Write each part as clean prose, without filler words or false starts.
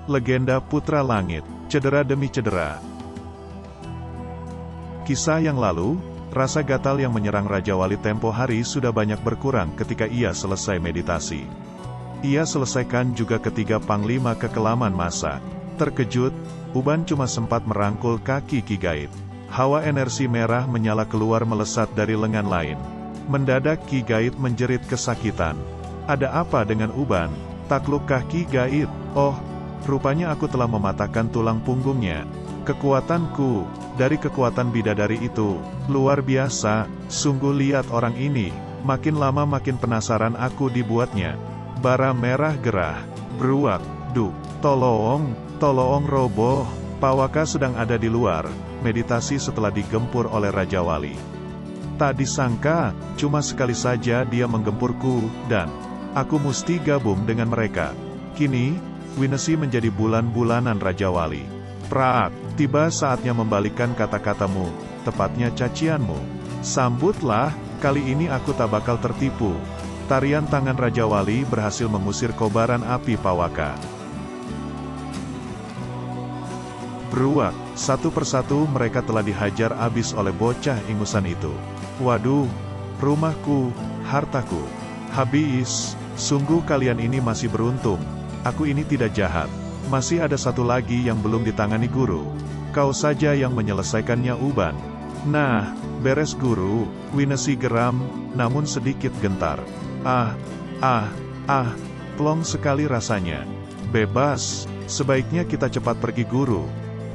legenda Putra Langit, cedera demi cedera. Kisah yang lalu, rasa gatal yang menyerang Raja Wali tempo hari sudah banyak berkurang ketika ia selesai meditasi. Ia selesaikan juga ketiga panglima kekelaman masa. Terkejut, Uban cuma sempat merangkul kaki Ki Gaib. Hawa energi merah menyala keluar melesat dari lengan lain. Mendadak Ki Gaib menjerit kesakitan. Ada apa dengan Uban? Taklukkah Ki Gaib? Oh, rupanya aku telah mematahkan tulang punggungnya. Kekuatanku, dari kekuatan bidadari itu, luar biasa. Sungguh lihat orang ini, makin lama makin penasaran aku dibuatnya. Bara merah gerah, beruak, duh, tolong roboh. Pawaka sedang ada di luar, meditasi setelah digempur oleh Raja Wali. Tak disangka, cuma sekali saja dia menggempurku, dan aku mesti gabung dengan mereka. Kini, Winesi menjadi bulan-bulanan Raja Wali. Praak, tiba saatnya membalikkan kata-katamu, tepatnya cacianmu. Sambutlah, kali ini aku tak bakal tertipu. Tarian tangan Raja Wali berhasil mengusir kobaran api Pawaka. Beruak, satu persatu mereka telah dihajar habis oleh bocah ingusan itu. Waduh, rumahku, hartaku, habis. Sungguh kalian ini masih beruntung. Aku ini tidak jahat. Masih ada satu lagi yang belum ditangani guru. Kau saja yang menyelesaikannya Uban. Nah, beres guru. Winesi geram, namun sedikit gentar. Plong sekali rasanya. Bebas, sebaiknya kita cepat pergi guru.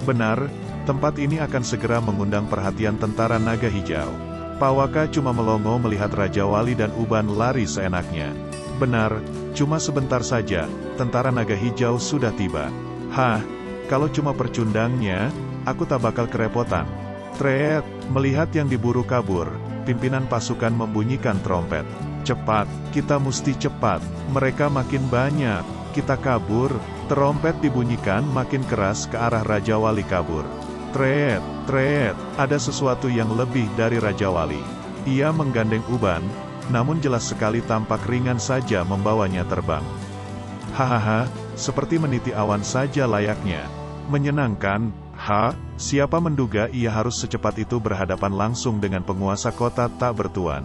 Benar, tempat ini akan segera mengundang perhatian tentara naga hijau. Pawaka cuma melongo melihat Raja Wali dan Uban lari seenaknya. Benar, cuma sebentar saja, tentara naga hijau sudah tiba. Hah, kalau cuma percundangnya, aku tak bakal kerepotan. Treet, melihat yang diburu kabur, pimpinan pasukan membunyikan trompet. Cepat, kita mesti cepat, mereka makin banyak, kita kabur. Trompet dibunyikan makin keras ke arah Raja Wali kabur. Treet, ada sesuatu yang lebih dari Raja Wali. Ia menggandeng Uban, namun jelas sekali tampak ringan saja membawanya terbang. Hahaha, seperti meniti awan saja layaknya. Menyenangkan, siapa menduga ia harus secepat itu berhadapan langsung dengan penguasa kota tak bertuan.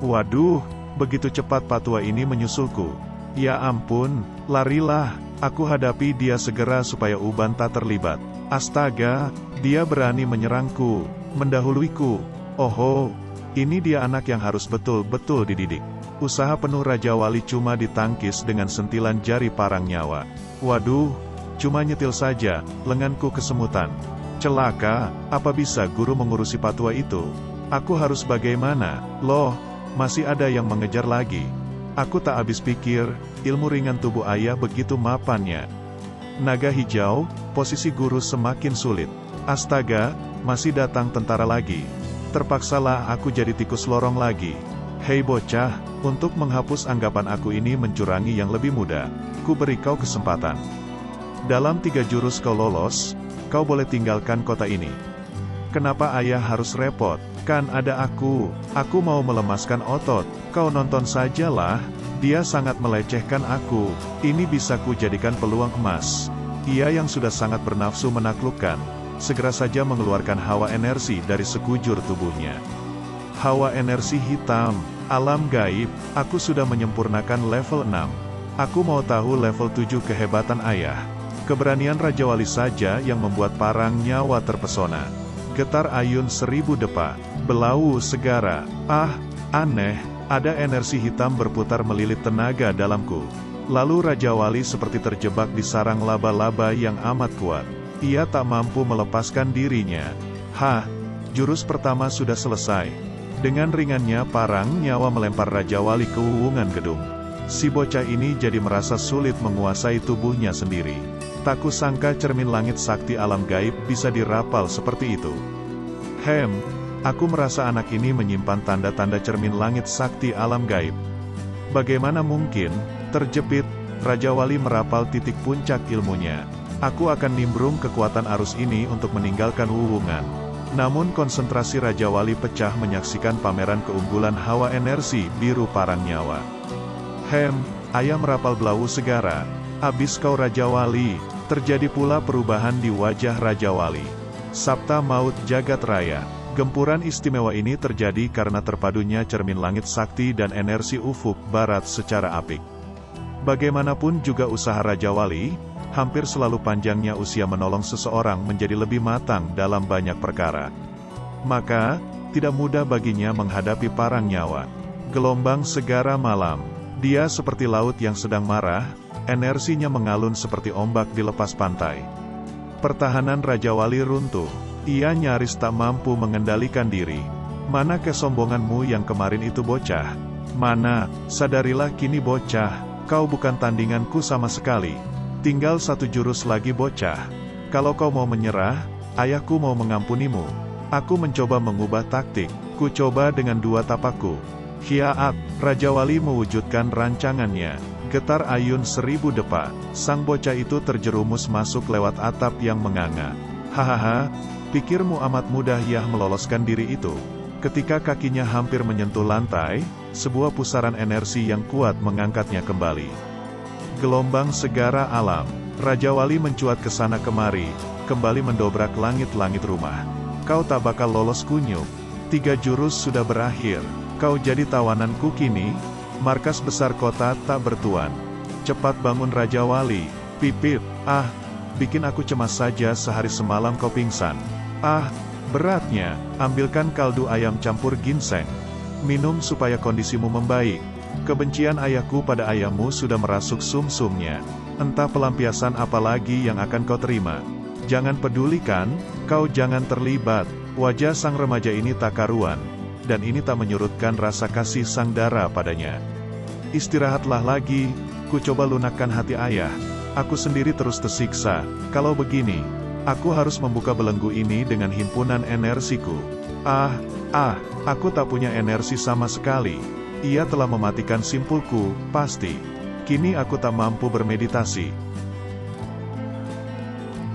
Waduh, begitu cepat patua ini menyusulku. Ya ampun, larilah. Aku hadapi dia segera supaya Uban tak terlibat. Astaga, dia berani menyerangku, mendahuluiku. Oho, ini dia anak yang harus betul-betul dididik. Usaha penuh Raja Wali cuma ditangkis dengan sentilan jari parang nyawa. Waduh, cuma nyetil saja, lenganku kesemutan. Celaka, apa bisa guru mengurusi patua itu? Aku harus bagaimana? Loh, masih ada yang mengejar lagi. Aku tak habis pikir, ilmu ringan tubuh ayah begitu mapannya. Naga hijau, posisi guru semakin sulit. Astaga, masih datang tentara lagi. Terpaksalah aku jadi tikus lorong lagi. Hei bocah, untuk menghapus anggapan aku ini mencurangi yang lebih mudah, ku beri kau kesempatan. Dalam 3 jurus kau lolos, kau boleh tinggalkan kota ini. Kenapa ayah harus repot? Kan ada aku mau melemaskan otot, kau nonton sajalah. Dia sangat melecehkan aku, ini bisa ku jadikan peluang emas. Ia yang sudah sangat bernafsu menaklukkan, segera saja mengeluarkan hawa energi dari sekujur tubuhnya. Hawa energi hitam, alam gaib, aku sudah menyempurnakan level 6. Aku mau tahu level 7 kehebatan ayah. Keberanian Raja Wali saja yang membuat parang nyawa terpesona. Getar ayun 1000 depa, belau segara. Aneh, ada energi hitam berputar melilit tenaga dalamku. Lalu Raja Wali seperti terjebak di sarang laba-laba yang amat kuat. Ia tak mampu melepaskan dirinya. Jurus pertama sudah selesai. Dengan ringannya parang nyawa melempar Raja Wali ke uwungan gedung. Si bocah ini jadi merasa sulit menguasai tubuhnya sendiri. Tak kusangka cermin langit sakti alam gaib bisa dirapal seperti itu. Aku merasa anak ini menyimpan tanda-tanda cermin langit sakti alam gaib. Bagaimana mungkin, terjepit, Raja Wali merapal titik puncak ilmunya. Aku akan nimbrung kekuatan arus ini untuk meninggalkan wuwungan. Namun konsentrasi Raja Wali pecah menyaksikan pameran keunggulan hawa energi biru parang nyawa. Ayah merapal belau segara. Abis kau Raja Wali. Terjadi pula perubahan di wajah Raja Wali. Sabta Maut Jagat Raya. Gempuran istimewa ini terjadi karena terpadunya cermin langit sakti dan energi ufuk barat secara apik. Bagaimanapun juga usaha Raja Wali, hampir selalu panjangnya usia menolong seseorang menjadi lebih matang dalam banyak perkara. Maka, tidak mudah baginya menghadapi parang nyawa. Gelombang segara malam. Dia seperti laut yang sedang marah, energinya mengalun seperti ombak di lepas pantai. Pertahanan Raja Wali runtuh. Ia nyaris tak mampu mengendalikan diri. Mana kesombonganmu yang kemarin itu bocah? Mana, sadarilah kini bocah, kau bukan tandinganku sama sekali. Tinggal satu jurus lagi bocah. Kalau kau mau menyerah, ayahku mau mengampunimu. Aku mencoba mengubah taktik, ku coba dengan dua tapakku. Hiaat, Raja Wali mewujudkan rancangannya. Getar ayun 1000 depa, sang bocah itu terjerumus masuk lewat atap yang menganga. Hahaha, pikirmu amat mudah ya meloloskan diri itu. Ketika kakinya hampir menyentuh lantai, sebuah pusaran energi yang kuat mengangkatnya kembali. Gelombang segara alam. Raja Wali mencuat ke sana kemari, kembali mendobrak langit-langit rumah. Kau tak bakal lolos kunyuk. 3 jurus sudah berakhir. Kau jadi tawananku kini. Markas besar kota tak bertuan. Cepat bangun Raja Wali. Pipit. Ah, bikin aku cemas saja sehari semalam kau pingsan. Ah, beratnya. Ambilkan kaldu ayam campur ginseng. Minum supaya kondisimu membaik. Kebencian ayahku pada ayahmu sudah merasuk sum-sumnya. Entah pelampiasan apa lagi yang akan kau terima. Jangan pedulikan, kau jangan terlibat. Wajah sang remaja ini tak karuan. Dan ini tak menyurutkan rasa kasih sang dara padanya. Istirahatlah lagi, ku coba lunakkan hati ayah. Aku sendiri terus tersiksa. Kalau begini, aku harus membuka belenggu ini dengan himpunan energiku. Aku tak punya energi sama sekali. Ia telah mematikan simpulku, pasti. Kini aku tak mampu bermeditasi.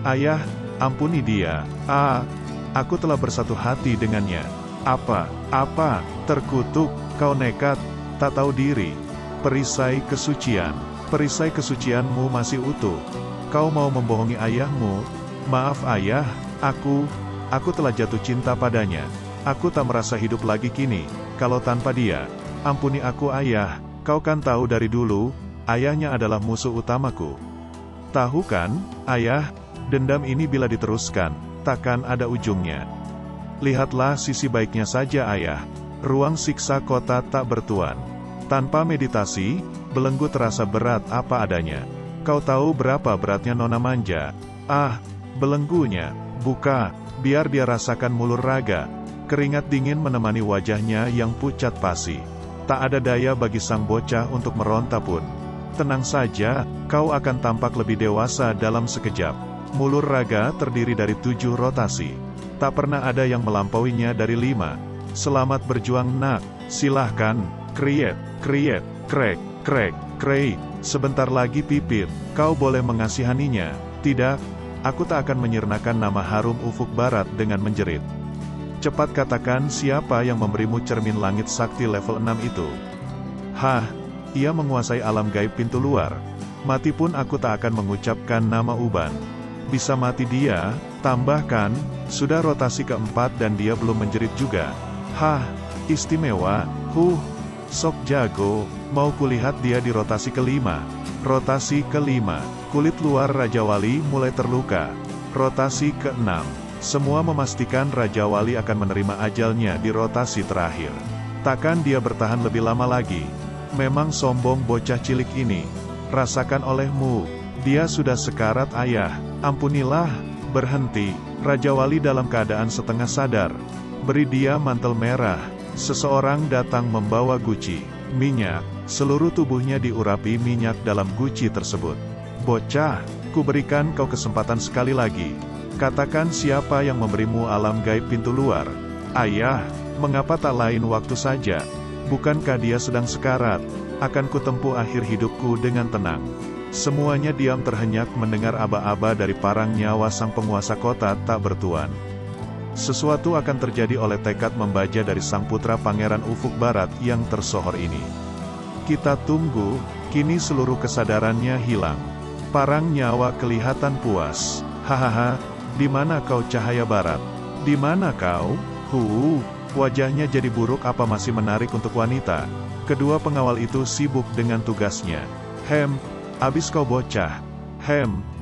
Ayah, ampuni dia. Aku telah bersatu hati dengannya. Apa, terkutuk, kau nekat, tak tahu diri. Perisai kesucianmu masih utuh. Kau mau membohongi ayahmu? Maaf ayah, aku telah jatuh cinta padanya. Aku tak merasa hidup lagi kini, kalau tanpa dia. Ampuni aku ayah, kau kan tahu dari dulu, ayahnya adalah musuh utamaku. Tahu kan, ayah, dendam ini bila diteruskan, takkan ada ujungnya. Lihatlah sisi baiknya saja ayah. Ruang siksa kota tak bertuan. Tanpa meditasi, belenggu terasa berat apa adanya. Kau tahu berapa beratnya Nona Manja? Belenggunya. Buka, biar dia rasakan mulur raga. Keringat dingin menemani wajahnya yang pucat pasi. Tak ada daya bagi sang bocah untuk meronta pun. Tenang saja, kau akan tampak lebih dewasa dalam sekejap. Mulur raga terdiri dari 7 rotasi. Tak pernah ada yang melampauinya dari 5. Selamat berjuang nak, silahkan, krek. Sebentar lagi Pipit, kau boleh mengasihaninya. Tidak, aku tak akan menyirnakan nama harum ufuk barat dengan menjerit. Cepat katakan siapa yang memberimu cermin langit sakti level 6 itu. Ia menguasai alam gaib pintu luar. Mati pun aku tak akan mengucapkan nama Uban. Bisa mati dia, tambahkan, sudah rotasi keempat dan dia belum menjerit juga. Istimewa, sok jago, mau kulihat dia di rotasi kelima. Rotasi kelima, kulit luar Raja Wali mulai terluka. Rotasi keenam, semua memastikan Raja Wali akan menerima ajalnya di rotasi terakhir. Takkan dia bertahan lebih lama lagi. Memang sombong bocah cilik ini. Rasakan olehmu, dia sudah sekarat ayah. Ampunilah, berhenti. Raja Wali dalam keadaan setengah sadar. Beri dia mantel merah. Seseorang datang membawa guci, minyak. Seluruh tubuhnya diurapi minyak dalam guci tersebut. Bocah, ku berikan kau kesempatan sekali lagi. Katakan siapa yang memberimu alam gaib pintu luar. Ayah, mengapa tak lain waktu saja? Bukankah dia sedang sekarat? Akan kutempuh akhir hidupku dengan tenang. Semuanya diam terhenyak mendengar aba-aba dari parang nyawa sang penguasa kota tak bertuan. Sesuatu akan terjadi oleh tekad membaja dari sang putra pangeran ufuk barat yang tersohor ini. Kita tunggu, kini seluruh kesadarannya hilang. Parang nyawa kelihatan puas. Hahaha, di mana kau cahaya barat? Di mana kau? Wajahnya jadi buruk. Apa masih menarik untuk wanita? Kedua pengawal itu sibuk dengan tugasnya. Abis kau bocah.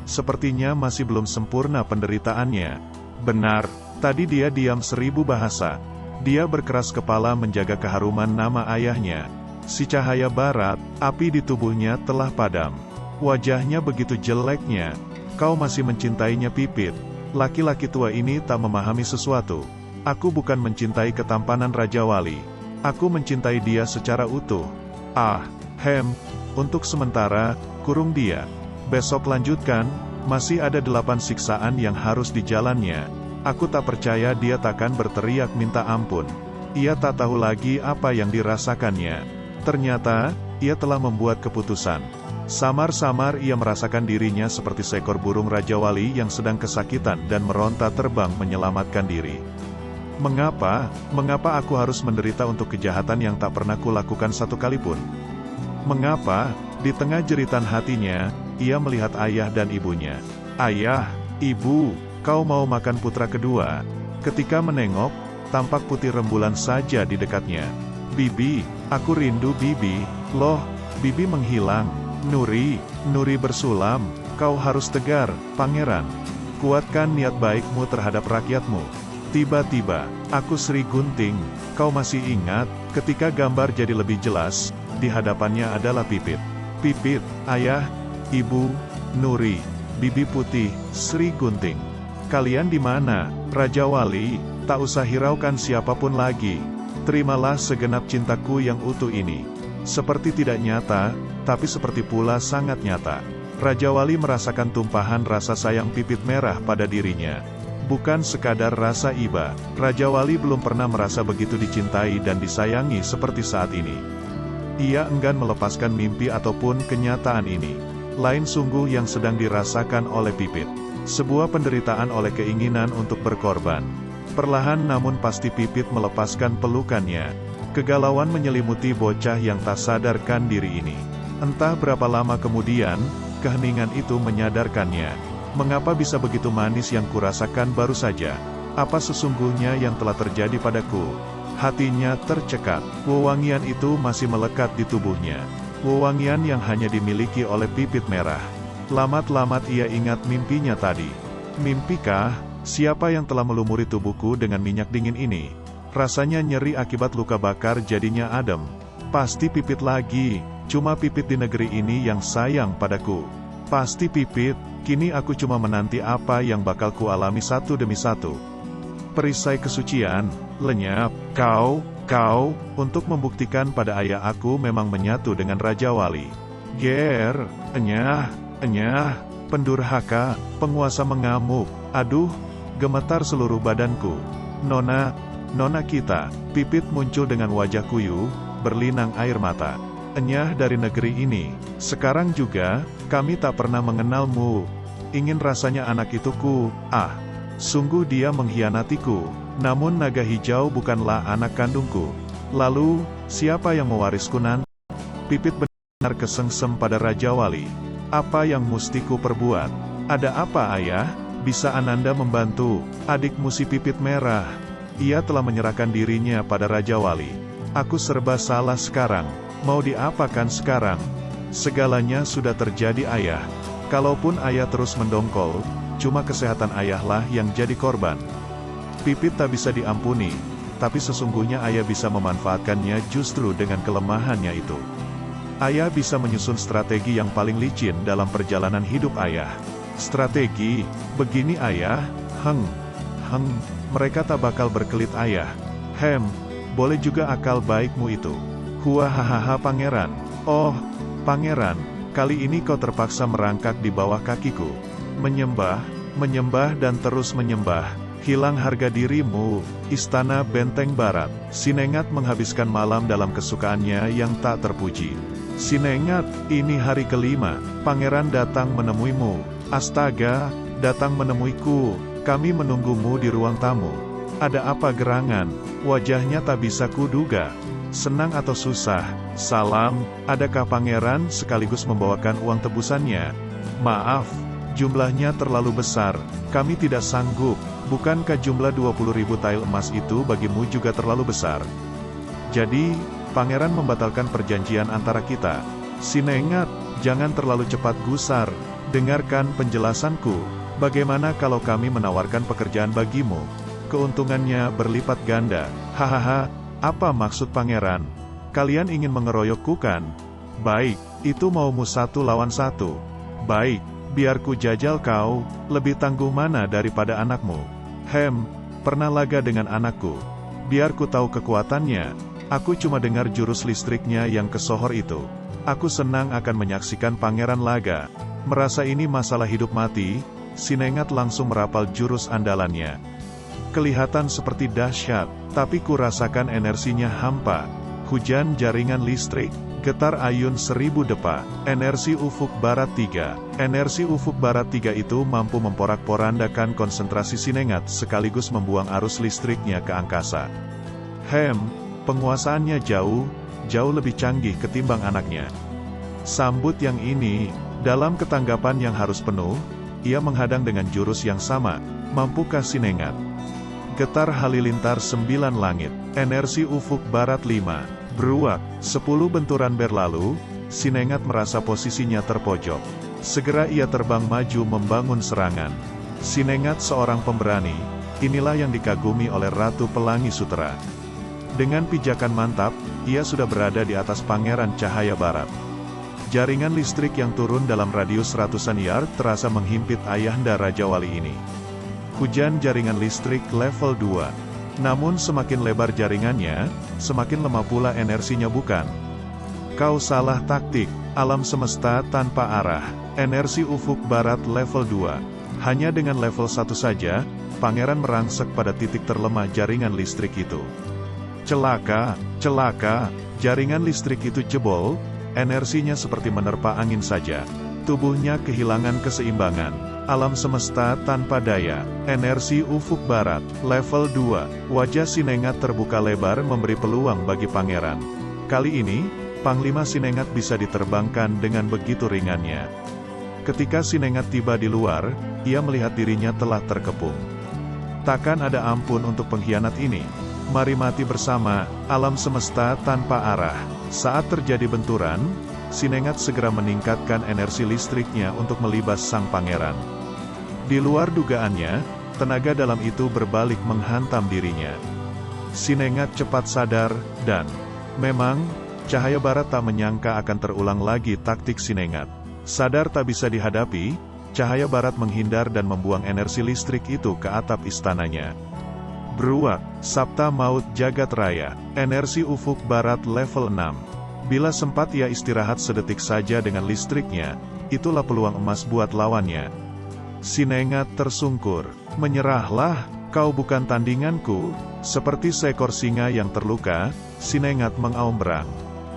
Sepertinya masih belum sempurna penderitaannya. Benar, tadi dia diam 1000 bahasa. Dia berkeras kepala menjaga keharuman nama ayahnya. Si cahaya barat, api di tubuhnya telah padam. Wajahnya begitu jeleknya. Kau masih mencintainya, Pipit? Laki-laki tua ini tak memahami sesuatu. Aku bukan mencintai ketampanan Raja Wali. Aku mencintai dia secara utuh. Untuk sementara, kurung dia. Besok lanjutkan, masih ada 8 siksaan yang harus dijalannya. Aku tak percaya dia takkan berteriak minta ampun. Ia tak tahu lagi apa yang dirasakannya. Ternyata, ia telah membuat keputusan. Samar-samar ia merasakan dirinya seperti seekor burung Raja Wali yang sedang kesakitan dan meronta terbang menyelamatkan diri. Mengapa aku harus menderita untuk kejahatan yang tak pernah kulakukan satu kali pun? Mengapa, di tengah jeritan hatinya, ia melihat ayah dan ibunya. Ayah, ibu, kau mau makan putra kedua? Ketika menengok, tampak putih rembulan saja di dekatnya. Bibi, aku rindu Bibi. Loh, Bibi menghilang. Nuri bersulam. Kau harus tegar, pangeran. Kuatkan niat baikmu terhadap rakyatmu. Tiba-tiba, aku Sri Gunting. Kau masih ingat, ketika gambar jadi lebih jelas, di hadapannya adalah Pipit. Pipit, ayah, ibu, Nuri, Bibi Putih, Sri Gunting. Kalian di mana, Raja Wali? Tak usah hiraukan siapapun lagi. Terimalah segenap cintaku yang utuh ini. Seperti tidak nyata, tapi seperti pula sangat nyata. Raja Wali merasakan tumpahan rasa sayang Pipit merah pada dirinya. Bukan sekadar rasa iba, Raja Wali belum pernah merasa begitu dicintai dan disayangi seperti saat ini. Ia enggan melepaskan mimpi ataupun kenyataan ini. Lain sungguh yang sedang dirasakan oleh Pipit. Sebuah penderitaan oleh keinginan untuk berkorban. Perlahan namun pasti Pipit melepaskan pelukannya. Kegalauan menyelimuti bocah yang tak sadarkan diri ini. Entah berapa lama kemudian, keheningan itu menyadarkannya. Mengapa bisa begitu manis yang kurasakan baru saja? Apa sesungguhnya yang telah terjadi padaku? Hatinya tercekat. Wewangian itu masih melekat di tubuhnya. Wewangian yang hanya dimiliki oleh Pipit merah. Lamat-lamat ia ingat mimpinya tadi. Mimpikah? Siapa yang telah melumuri tubuhku dengan minyak dingin ini? Rasanya nyeri akibat luka bakar jadinya adem. Pasti Pipit lagi. Cuma Pipit di negeri ini yang sayang padaku. Pasti Pipit. Kini aku cuma menanti apa yang bakal kualami satu demi satu. Perisai kesucian, lenyap. Kau, untuk membuktikan pada ayah aku memang menyatu dengan Raja Wali. Enyah, pendurhaka, penguasa mengamuk. Aduh, gemetar seluruh badanku. Nona kita. Pipit muncul dengan wajah kuyu, berlinang air mata. Enyah dari negeri ini. Sekarang juga, kami tak pernah mengenalmu. Ingin rasanya anak itu sungguh dia mengkhianatiku. Namun naga hijau bukanlah anak kandungku. Lalu, siapa yang mewarisku nanti? Pipit benar kesengsem pada Raja Wali. Apa yang mustiku perbuat? Ada apa ayah? Bisa Ananda membantu? Adikmu si Pipit merah. Ia telah menyerahkan dirinya pada Raja Wali. Aku serba salah sekarang. Mau diapakan sekarang? Segalanya sudah terjadi ayah. Kalaupun ayah terus mendongkol, cuma kesehatan ayahlah yang jadi korban. Pipit tak bisa diampuni, tapi sesungguhnya ayah bisa memanfaatkannya justru dengan kelemahannya itu. Ayah bisa menyusun strategi yang paling licin dalam perjalanan hidup ayah. Strategi, begini ayah, mereka tak bakal berkelit ayah. Boleh juga akal baikmu itu. Huahaha pangeran. Oh, pangeran, kali ini kau terpaksa merangkak di bawah kakiku. Menyembah dan terus menyembah. Hilang harga dirimu. Istana Benteng Barat. Sinengat menghabiskan malam dalam kesukaannya yang tak terpuji. Sinengat, ini hari kelima. Pangeran datang menemuimu. Astaga, datang menemuiku. Kami menunggumu di ruang tamu. Ada apa gerangan? Wajahnya tak bisa kuduga. Senang atau susah? Salam, adakah pangeran sekaligus membawakan uang tebusannya? Maaf, jumlahnya terlalu besar, kami tidak sanggup. Bukankah jumlah 20.000 tael emas itu bagimu juga terlalu besar? Jadi, pangeran membatalkan perjanjian antara kita. Sinengat, jangan terlalu cepat gusar. Dengarkan penjelasanku. Bagaimana kalau kami menawarkan pekerjaan bagimu? Keuntungannya berlipat ganda. Hahaha, apa maksud pangeran? Kalian ingin mengeroyokku kan? Baik, itu maumu 1 lawan 1. Baik, biar ku jajal kau, lebih tangguh mana daripada anakmu. Pernah laga dengan anakku. Biar ku tahu kekuatannya. Aku cuma dengar jurus listriknya yang kesohor itu. Aku senang akan menyaksikan pangeran laga. Merasa ini masalah hidup mati, Sinengat langsung merapal jurus andalannya. Kelihatan seperti dahsyat, tapi ku rasakan energinya hampa. Hujan jaringan listrik, getar ayun 1000 depa, energi ufuk barat 3. Energi ufuk barat 3 itu mampu memporak-porandakan konsentrasi Sinengat sekaligus membuang arus listriknya ke angkasa. Penguasaannya jauh lebih canggih ketimbang anaknya. Sambut yang ini, dalam ketanggapan yang harus penuh, ia menghadang dengan jurus yang sama, mampukah Sinengat? Getar halilintar 9 langit, energi ufuk barat 5, beruak, 10 benturan berlalu, Sinengat merasa posisinya terpojok. Segera ia terbang maju membangun serangan. Sinengat seorang pemberani, inilah yang dikagumi oleh Ratu Pelangi Sutera. Dengan pijakan mantap, ia sudah berada di atas Pangeran Cahaya Barat. Jaringan listrik yang turun dalam radius ratusan yard terasa menghimpit ayahanda Raja Wali ini. Hujan jaringan listrik level 2. Namun semakin lebar jaringannya, semakin lemah pula energinya bukan? Kau salah taktik, alam semesta tanpa arah, energi ufuk barat level 2. Hanya dengan level 1 saja, pangeran merangsek pada titik terlemah jaringan listrik itu. Celaka, jaringan listrik itu jebol, energinya seperti menerpa angin saja. Tubuhnya kehilangan keseimbangan. Alam semesta tanpa daya, energi ufuk barat, level 2, wajah Sinengat terbuka lebar memberi peluang bagi pangeran. Kali ini, Panglima Sinengat bisa diterbangkan dengan begitu ringannya. Ketika Sinengat tiba di luar, ia melihat dirinya telah terkepung. Takkan ada ampun untuk pengkhianat ini. Mari mati bersama, alam semesta tanpa arah. Saat terjadi benturan, Sinengat segera meningkatkan energi listriknya untuk melibas sang pangeran. Di luar dugaannya, tenaga dalam itu berbalik menghantam dirinya. Sinengat cepat sadar, dan memang, Cahaya Barat tak menyangka akan terulang lagi taktik Sinengat. Sadar tak bisa dihadapi, Cahaya Barat menghindar dan membuang energi listrik itu ke atap istananya. Beruak, Sabta Maut Jagat Raya, energi ufuk barat level 6. Bila sempat ia istirahat sedetik saja dengan listriknya, itulah peluang emas buat lawannya. Sinengat tersungkur, menyerahlah, kau bukan tandinganku. Seperti seekor singa yang terluka, Sinengat mengaumbrang.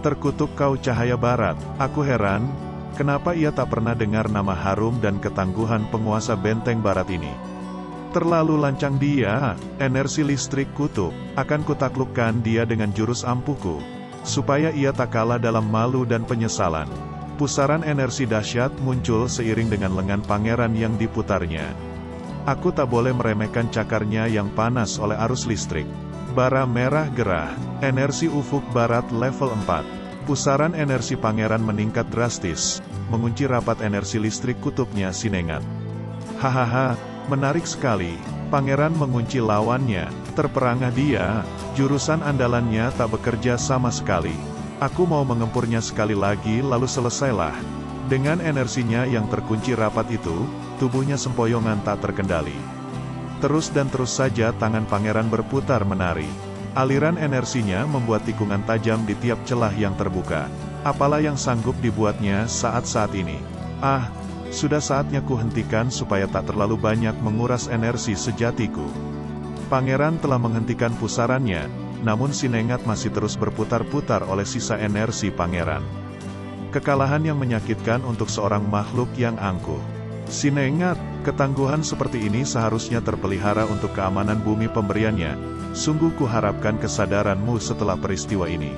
Terkutuk kau Cahaya Barat, aku heran, kenapa ia tak pernah dengar nama harum dan ketangguhan penguasa benteng barat ini. Terlalu lancang dia, energi listrik kutub, akan kutaklukkan dia dengan jurus ampuhku. Supaya ia tak kalah dalam malu dan penyesalan. Pusaran energi dahsyat muncul seiring dengan lengan pangeran yang diputarnya. Aku tak boleh meremehkan cakarnya yang panas oleh arus listrik. Bara merah gerah, energi ufuk barat level 4. Pusaran energi pangeran meningkat drastis, mengunci rapat energi listrik kutubnya Sinengat. Hahaha. Menarik sekali, pangeran mengunci lawannya, terperangah dia, jurusan andalannya tak bekerja sama sekali. Aku mau mengempurnya sekali lagi lalu selesailah. Dengan energinya yang terkunci rapat itu, tubuhnya sempoyongan tak terkendali. Terus dan terus saja tangan pangeran berputar menari. Aliran energinya membuat tikungan tajam di tiap celah yang terbuka. Apalah yang sanggup dibuatnya saat-saat ini. Sudah saatnya ku hentikan supaya tak terlalu banyak menguras energi sejatiku. Pangeran telah menghentikan pusarannya, namun Sinengat masih terus berputar-putar oleh sisa energi pangeran. Kekalahan yang menyakitkan untuk seorang makhluk yang angkuh. Sinengat, ketangguhan seperti ini seharusnya terpelihara untuk keamanan bumi pemberiannya. Sungguh ku harapkan kesadaranmu setelah peristiwa ini.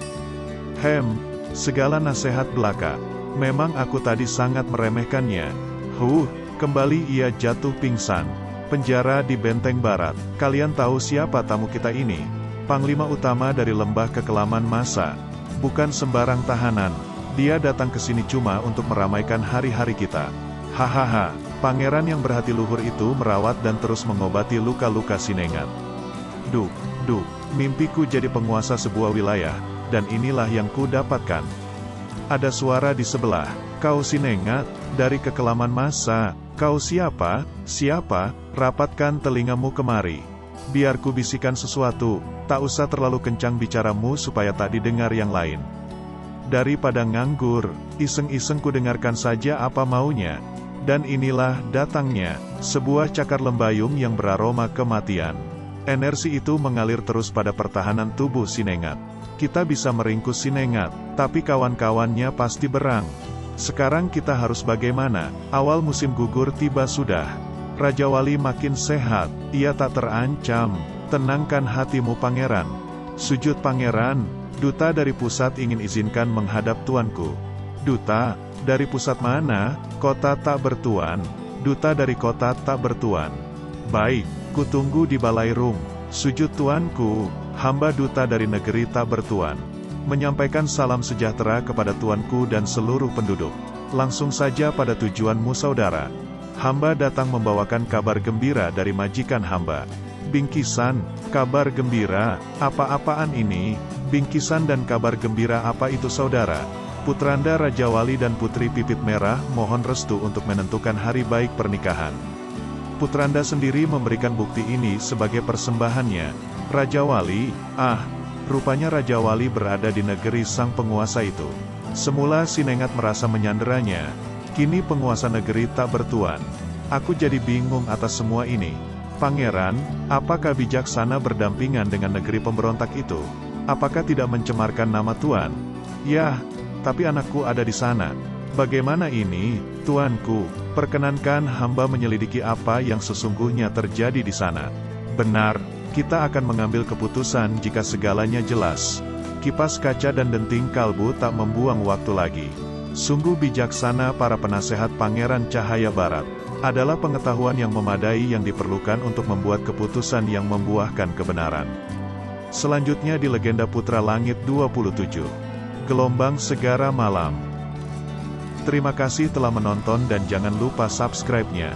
Segala nasihat belaka. Memang aku tadi sangat meremehkannya. Kembali ia jatuh pingsan. Penjara di Benteng Barat. Kalian tahu siapa tamu kita ini? Panglima utama dari Lembah Kekelaman Masa. Bukan sembarang tahanan. Dia datang ke sini cuma untuk meramaikan hari-hari kita. Hahaha, pangeran yang berhati luhur itu merawat dan terus mengobati luka-luka Sinengat. Mimpiku jadi penguasa sebuah wilayah, dan inilah yang ku dapatkan. Ada suara di sebelah. Kau Sinengat, dari Kekelaman Masa. Kau siapa? Siapa? Rapatkan telingamu kemari. Biar ku bisikan sesuatu, tak usah terlalu kencang bicaramu supaya tak didengar yang lain. Daripada nganggur, iseng-iseng ku dengarkan saja apa maunya. Dan inilah datangnya, sebuah cakar lembayung yang beraroma kematian. Energi itu mengalir terus pada pertahanan tubuh Sinengat. Kita bisa meringkus Sinengat, tapi kawan-kawannya pasti berang. Sekarang kita harus bagaimana? Awal musim gugur tiba sudah. Raja Wali makin sehat, ia tak terancam. Tenangkan hatimu pangeran. Sujud pangeran, duta dari pusat ingin izinkan menghadap tuanku. Duta, dari pusat mana? Kota tak bertuan. Duta dari kota tak bertuan. Baik, kutunggu di Balai Rum. Sujud tuanku, hamba duta dari negeri tak bertuan. Menyampaikan salam sejahtera kepada tuanku dan seluruh penduduk. Langsung saja pada tujuanmu saudara. Hamba datang membawakan kabar gembira dari majikan hamba. Bingkisan, kabar gembira, apa-apaan ini? Bingkisan dan kabar gembira apa itu saudara? Putranda Raja Wali dan Putri Pipit Merah mohon restu untuk menentukan hari baik pernikahan. Putranda sendiri memberikan bukti ini sebagai persembahannya. Raja Wali, rupanya Raja Wali berada di negeri sang penguasa itu. Semula Sinengat merasa menyanderanya. Kini penguasa negeri tak bertuan. Aku jadi bingung atas semua ini. Pangeran, apakah bijaksana berdampingan dengan negeri pemberontak itu? Apakah tidak mencemarkan nama tuan? Yah, tapi anakku ada di sana. Bagaimana ini, tuanku? Perkenankan hamba menyelidiki apa yang sesungguhnya terjadi di sana. Benar. Kita akan mengambil keputusan jika segalanya jelas. Kipas kaca dan denting kalbu tak membuang waktu lagi. Sungguh bijaksana para penasehat Pangeran Cahaya Barat. Adalah pengetahuan yang memadai yang diperlukan untuk membuat keputusan yang membuahkan kebenaran. Selanjutnya di Legenda Putra Langit 27. Gelombang Segara Malam. Terima kasih telah menonton dan jangan lupa subscribe-nya.